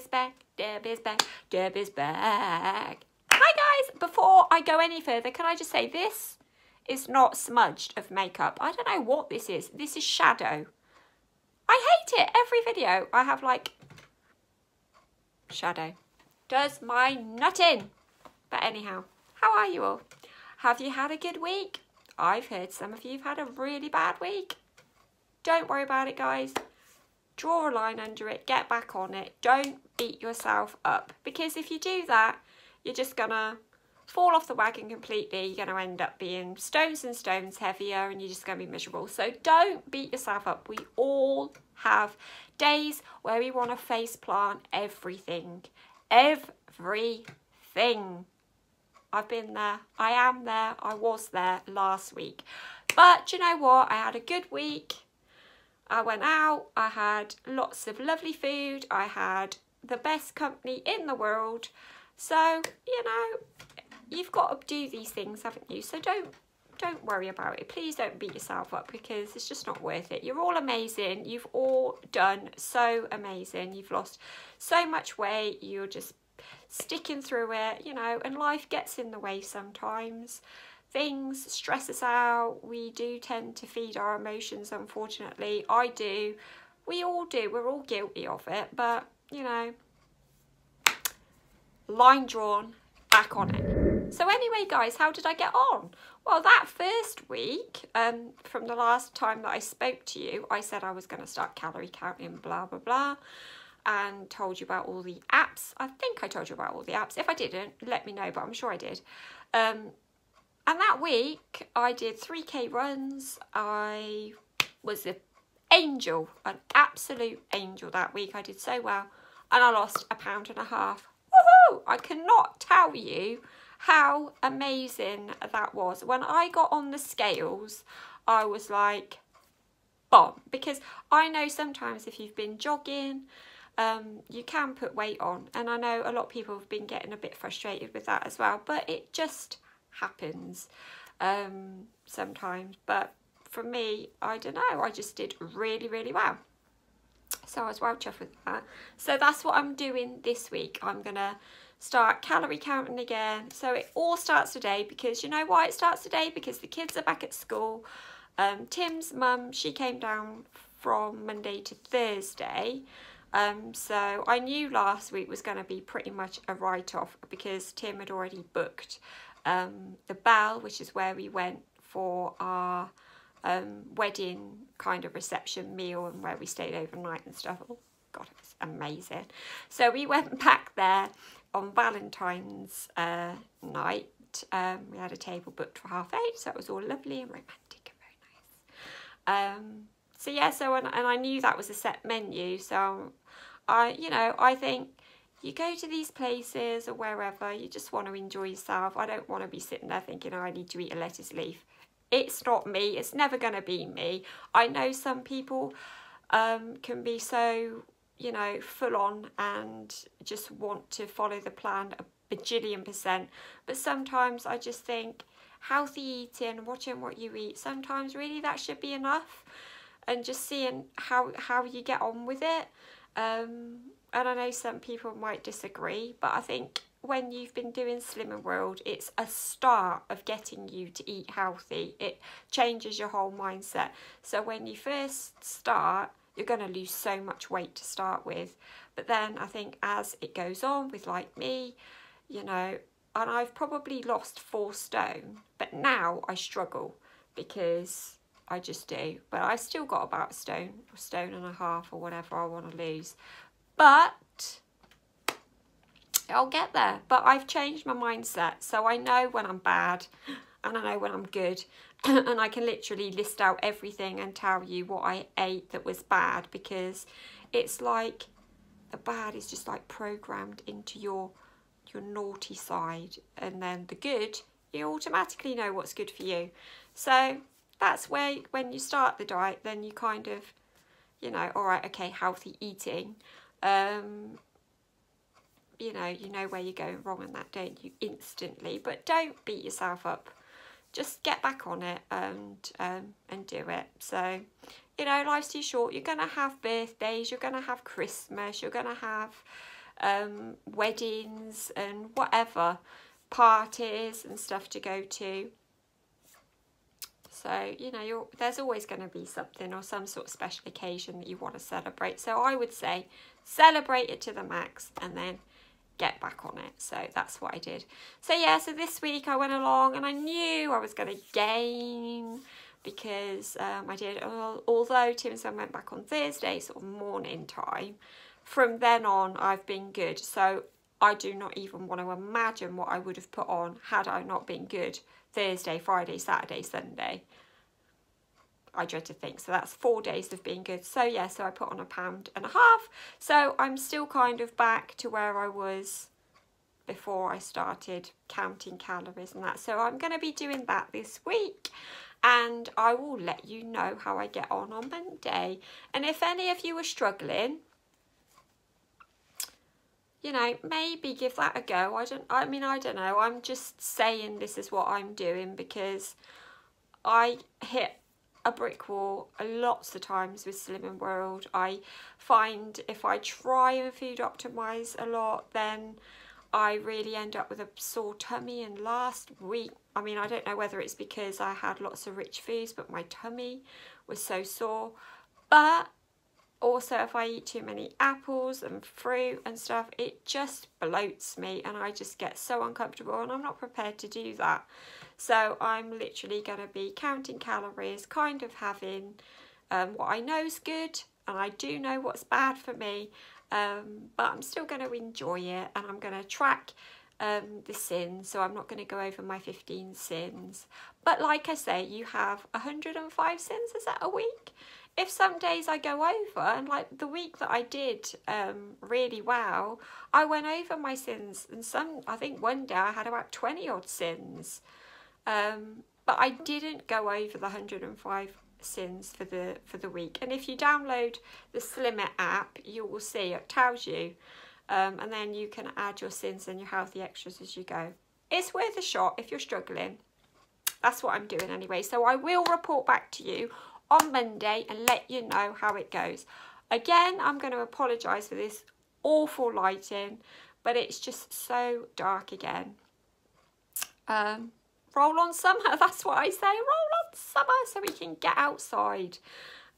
is back, Deb is back, Deb is back. Hi guys, before I go any further, can I just say this is not smudged of makeup. I don't know what this is. This is shadow. I hate it. Every video I have like shadow. Does my nut in. But anyhow, how are you all? Have you had a good week? I've heard some of you have had a really bad week. Don't worry about it, guys. Draw a line under it, get back on it. Don't beat yourself up, because if you do that, you're just gonna fall off the wagon completely. You're gonna end up being stones and stones heavier, and you're just gonna be miserable. So don't beat yourself up. We all have days where we want to face plant everything. Everything. I've been there, I am there, I was there last week. But you know what? I had a good week. I went out, I had lots of lovely food, I had the best company in the world. So, you know, you've got to do these things, haven't you? So don't worry about it. Please don't beat yourself up, because it's just not worth it. You're all amazing. You've all done so amazing. You've lost so much weight. You're just sticking through it, you know, and life gets in the way sometimes. Things stress us out. We do tend to feed our emotions, unfortunately. I do. We all do. We're all guilty of it. But, you know, line drawn, back on it. So anyway, guys, how did I get on? Well, that first week, from the last time that I spoke to you, I said I was going to start calorie counting, blah, blah, blah, and told you about all the apps. I think I told you about all the apps. If I didn't, let me know, but I'm sure I did. And that week, I did 3K runs. I was an angel, an absolute angel that week. I did so well, and I lost 1.5 pounds. Woohoo! I cannot tell you how amazing that was. When I got on the scales, I was like, bomb. Because I know sometimes if you've been jogging, you can put weight on. And I know a lot of people have been getting a bit frustrated with that as well. But it just happens sometimes. But for me, I don't know. I just did really, really well. So I was well chuffed with that. So that's what I'm doing this week. I'm going to start calorie counting again. So it all starts today, because you know why it starts today? Because the kids are back at school. Tim's mum, she came down from Monday to Thursday. So I knew last week was going to be pretty much a write-off, because Tim had already booked the Bell, which is where we went for our wedding kind of reception meal, and where we stayed overnight and stuff. Oh God, it was amazing. So we went back there on Valentine's night. We had a table booked for 8:30, so it was all lovely and romantic and very nice. So yeah, and I knew that was a set menu. So I think you go to these places or wherever, you just want to enjoy yourself. I don't want to be sitting there thinking, oh, I need to eat a lettuce leaf. It's not me. It's never going to be me. I know some people can be so, you know, full on and just want to follow the plan a bajillion%. But sometimes I just think healthy eating, watching what you eat, sometimes really that should be enough. And just seeing how you get on with it. And I know some people might disagree, but I think when you've been doing SlimmingWorld, it's a start of getting you to eat healthy. It changes your whole mindset. So when you first start, you're going to lose so much weight to start with. But then I think as it goes on with, like me, you know, and I've probably lost 4 stone, but now I struggle because I just do. But I still got about a stone or 1.5 stones or whatever I want to lose. But I'll get there. But I've changed my mindset. So I know when I'm bad and I know when I'm good. And I can literally list out everything and tell you what I ate that was bad, because it's like the bad is just like programmed into your naughty side, and then the good, you automatically know what's good for you. So that's where when you start the diet, then you kind of, you know, all right, okay, healthy eating, you know where you're going wrong and that, don't you, instantly. But don't beat yourself up. Just get back on it and do it. So, you know, life's too short. You're going to have birthdays. You're going to have Christmas. You're going to have weddings and whatever, parties and stuff to go to. So, you know, there's always going to be something or some sort of special occasion that you want to celebrate. So I would say celebrate it to the max and then get back on it. So that's what I did. So yeah, so this week I went along and I knew I was going to gain because I did, although Tim and Son went back on Thursday, sort of morning time, from then on I've been good. So I do not even want to imagine what I would have put on had I not been good Thursday, Friday, Saturday, Sunday. I dread to think. So that's 4 days of being good. So yeah, so I put on 1.5 pounds. So I'm still kind of back to where I was before I started counting calories and that. So I'm going to be doing that this week. And I will let you know how I get on Monday. And if any of you are struggling, you know, maybe give that a go. I don't know. I'm just saying this is what I'm doing because I hit a brick wall lots of times with SlimmingWorld. I find if I try and food optimize a lot, then I really end up with a sore tummy. And last week, I mean, I don't know whether it's because I had lots of rich foods, but my tummy was so sore. But also, if I eat too many apples and fruit and stuff, it just bloats me and I just get so uncomfortable, and I'm not prepared to do that. So I'm literally going to be counting calories, kind of having what I know is good, and I do know what's bad for me, but I'm still going to enjoy it, and I'm going to track the sins, so I'm not going to go over my 15 sins. But like I say, you have 105 sins, is that a week? If some days I go over, and like the week that I did really well, I went over my sins, and I think one day I had about 20 odd sins, but I didn't go over the 105 sins for the week. And if you download the Slimmer app, you will see it tells you, and then you can add your sins and your healthy extras as you go. It's worth a shot if you're struggling. That's what I'm doing anyway. So I will report back to you on Monday and let you know how it goes. Again, I'm going to apologise for this awful lighting, but it's just so dark again. Roll on summer, that's what I say, roll on summer, so we can get outside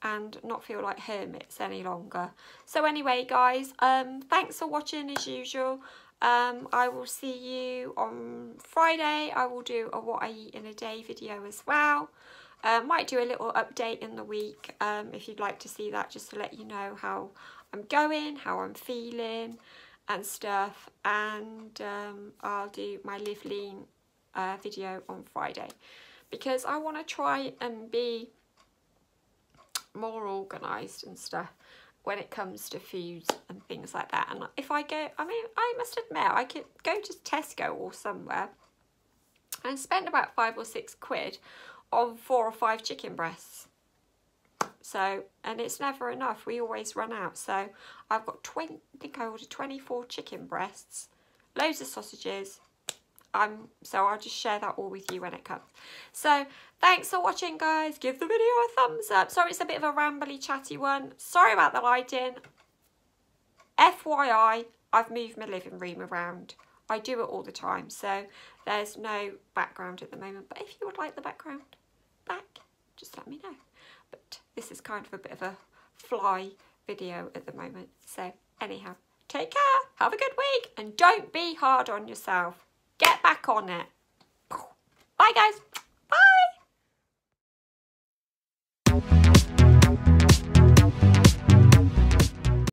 and not feel like hermits any longer. So anyway, guys, thanks for watching as usual. I will see you on Friday. I will do a what I eat in a day video as well. Might do a little update in the week if you'd like to see that, just to let you know how I'm going, how I'm feeling and stuff. And I'll do my Live Lean video on Friday because I want to try and be more organised and stuff when it comes to foods and things like that. And if I go, I mean, I must admit, I could go to Tesco or somewhere and spend about 5 or 6 quid on 4 or 5 chicken breasts. So, and it's never enough, we always run out. So I've got I think I ordered 24 chicken breasts, loads of sausages. So I'll just share that all with you when it comes. So thanks for watching, guys. Give the video a thumbs up. Sorry it's a bit of a rambly chatty one, sorry about the lighting. FYI, I've moved my living room around. I do it all the time, so there's no background at the moment. But if you would like the background back, just let me know. But this is kind of a bit of a fly video at the moment. So anyhow, take care, have a good week, and don't be hard on yourself. Get back on it. Bye, guys.